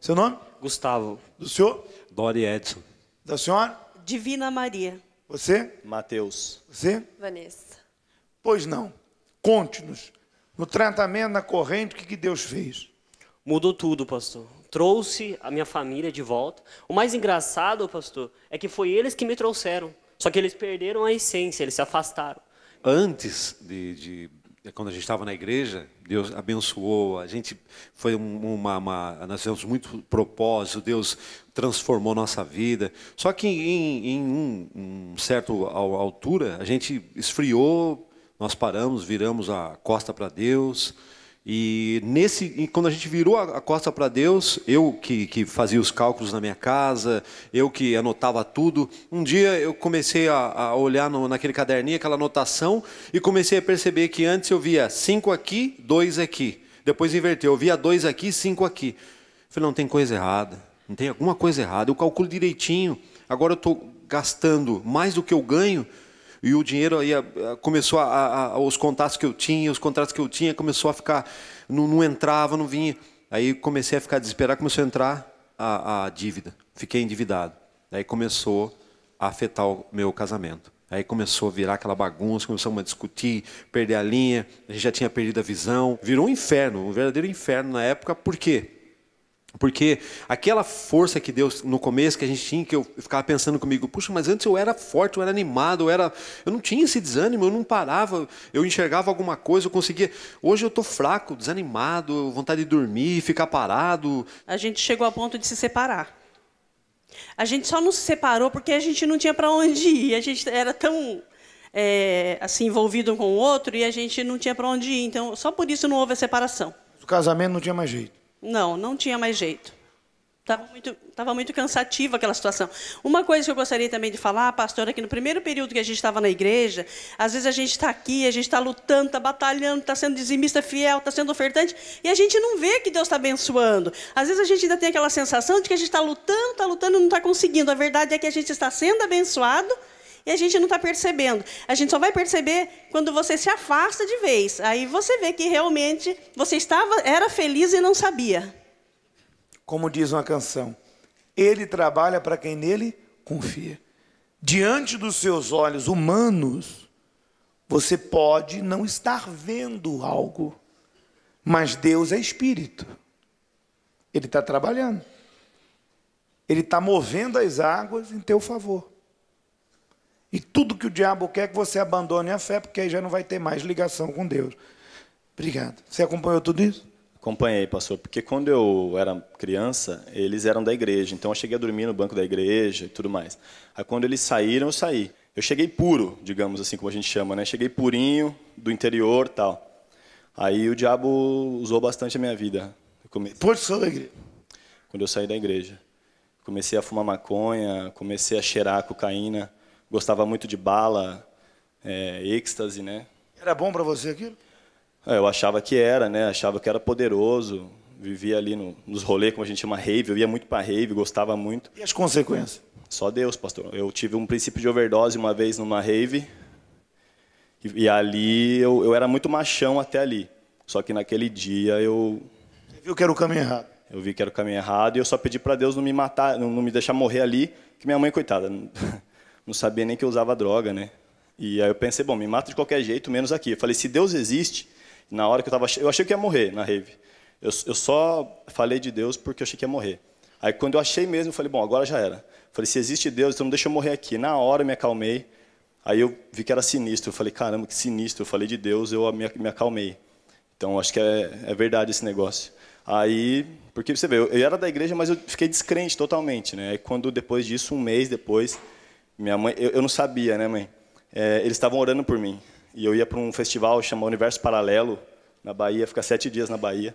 Seu nome? Gustavo. Do senhor? Dori Edson. Da senhora? Divina Maria. Você? Mateus. Você? Vanessa. Pois não. Conte-nos. No tratamento, na corrente, o que Deus fez? Mudou tudo, pastor. Trouxe a minha família de volta. O mais engraçado, pastor, é que foi eles que me trouxeram. Só que eles perderam a essência, eles se afastaram. Antes quando a gente estava na igreja, Deus abençoou, a gente foi nós tivemos muito propósito, Deus transformou nossa vida. Só que em um certo altura, a gente esfriou, nós paramos, viramos a costa para Deus. E quando a gente virou a costa para Deus, eu que fazia os cálculos na minha casa, eu que anotava tudo, um dia eu comecei a olhar naquele caderninho, aquela anotação, e comecei a perceber que antes eu via 5 aqui, 2 aqui. Depois inverteu, eu via 2 aqui, 5 aqui. Falei, não, tem coisa errada, não tem alguma coisa errada, eu calculo direitinho, agora eu estou gastando mais do que eu ganho. E o dinheiro aí começou os contratos que eu tinha, começou a ficar, não entrava, não vinha. Aí comecei a ficar desesperado, começou a entrar a dívida. Fiquei endividado. Aí começou a afetar o meu casamento. Aí começou a virar aquela bagunça, começamos a discutir, perder a linha, a gente já tinha perdido a visão. Virou um inferno, um verdadeiro inferno na época. Por quê? Porque aquela força que Deus, no começo, que a gente tinha, que eu ficava pensando comigo, puxa, mas antes eu era forte, eu era animado, eu não tinha esse desânimo, eu não parava, eu enxergava alguma coisa, eu conseguia. Hoje eu estou fraco, desanimado, vontade de dormir, ficar parado. A gente chegou a ponto de se separar. A gente só não se separou porque a gente não tinha para onde ir, a gente era tão assim, envolvido com o outro e a gente não tinha para onde ir, então só por isso não houve a separação. O casamento não tinha mais jeito. Não tinha mais jeito. Estava muito cansativa aquela situação. Uma coisa que eu gostaria também de falar, pastor, é que no primeiro período que a gente estava na igreja, às vezes a gente está aqui, a gente está lutando, está batalhando, está sendo dizimista fiel, está sendo ofertante, e a gente não vê que Deus está abençoando. Às vezes a gente ainda tem aquela sensação de que a gente está lutando e não está conseguindo. A verdade é que a gente está sendo abençoado e a gente não está percebendo. A gente só vai perceber quando você se afasta de vez. Aí você vê que realmente você era feliz e não sabia. Como diz uma canção, ele trabalha para quem nele confia. Diante dos seus olhos humanos, você pode não estar vendo algo, mas Deus é espírito. Ele está trabalhando. Ele está movendo as águas em teu favor. E tudo que o diabo quer é que você abandone a fé, porque aí já não vai ter mais ligação com Deus. Obrigado. Você acompanhou tudo isso? Acompanhei, pastor, porque quando eu era criança, eles eram da igreja, então eu cheguei a dormir no banco da igreja e tudo mais. Aí quando eles saíram, eu saí. Eu cheguei puro, digamos assim, como a gente chama, né? Cheguei purinho, do interior e tal. Aí o diabo usou bastante a minha vida. Depois que saiu da igreja? Quando eu saí da igreja. Comecei a fumar maconha, comecei a cheirar cocaína, gostava muito de bala, êxtase, né? Era bom para você aquilo? Eu achava que era, né? Achava que era poderoso. Vivia ali nos rolês, como a gente chama, rave. Eu ia muito para rave, gostava muito. E as consequências? Só Deus, pastor. Eu tive um princípio de overdose uma vez numa rave. E ali eu era muito machão até ali. Só que naquele dia Você viu que era o caminho errado? Eu vi que era o caminho errado e eu só pedi para Deus não me matar, não me deixar morrer ali, que minha mãe, coitada, não sabia nem que eu usava droga, né? E aí eu pensei, bom, me mata de qualquer jeito, menos aqui. Eu falei, se Deus existe, na hora que eu achei que ia morrer na rave. Eu só falei de Deus porque eu achei que ia morrer. Aí quando eu achei mesmo, eu falei, bom, agora já era. Eu falei, se existe Deus, então não deixa eu morrer aqui. Na hora eu me acalmei. Aí eu vi que era sinistro. Eu falei, caramba, que sinistro. Eu falei de Deus, eu me acalmei. Então acho que é verdade esse negócio. Aí, porque você vê, eu era da igreja, mas eu fiquei descrente totalmente, né? Aí quando depois disso, um mês depois, minha mãe, eu não sabia, né, mãe? Eles estavam orando por mim. E eu ia para um festival chamado Universo Paralelo, na Bahia, ficar 7 dias na Bahia.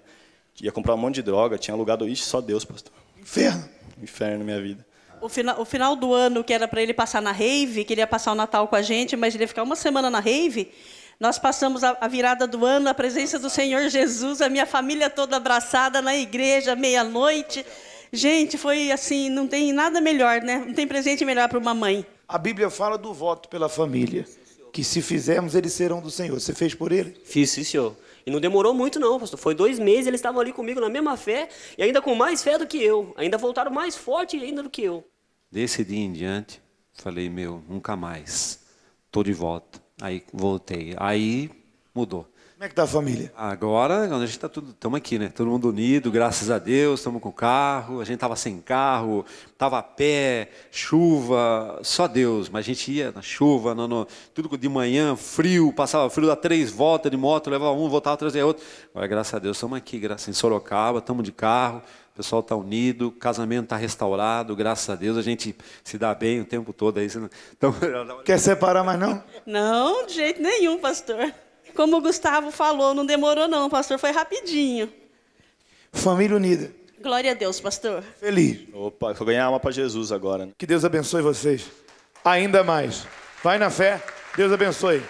Ia comprar um monte de droga, tinha alugado, só Deus, pastor. Inferno. Inferno na minha vida. O final do ano, que era para ele passar na rave, que ele ia passar o Natal com a gente, mas ele ia ficar uma semana na rave, nós passamos a virada do ano, a presença do Senhor Jesus, a minha família toda abraçada na igreja, meia-noite. Gente, foi assim, não tem nada melhor, né? Não tem presente melhor para uma mãe. A Bíblia fala do voto pela família, que se fizermos, eles serão do Senhor. Você fez por ele? Fiz, sim, senhor. E não demorou muito não, pastor. Foi 2 meses, eles estavam ali comigo na mesma fé, e ainda com mais fé do que eu. Ainda voltaram mais forte ainda do que eu. Desse dia em diante, falei, nunca mais. Tô de volta. Aí voltei. Aí mudou. Como é que está a família? Agora a gente estamos aqui, né? Todo mundo unido, graças a Deus, estamos com carro, a gente estava sem carro, estava a pé, chuva, só Deus, mas a gente ia na chuva, tudo de manhã, frio, passava frio, dá 3 voltas de moto, levava um, voltava, trazia outro. Agora, graças a Deus, estamos aqui, em Sorocaba, estamos de carro, o pessoal está unido, o casamento está restaurado, graças a Deus, a gente se dá bem o tempo todo. Aí, então... Quer separar mais não? Não, de jeito nenhum, pastor. Como o Gustavo falou, não demorou não, pastor, foi rapidinho. Família unida. Glória a Deus, pastor. Feliz. Opa, vou ganhar alma para Jesus agora, né? Que Deus abençoe vocês. Ainda mais. Vai na fé. Deus abençoe.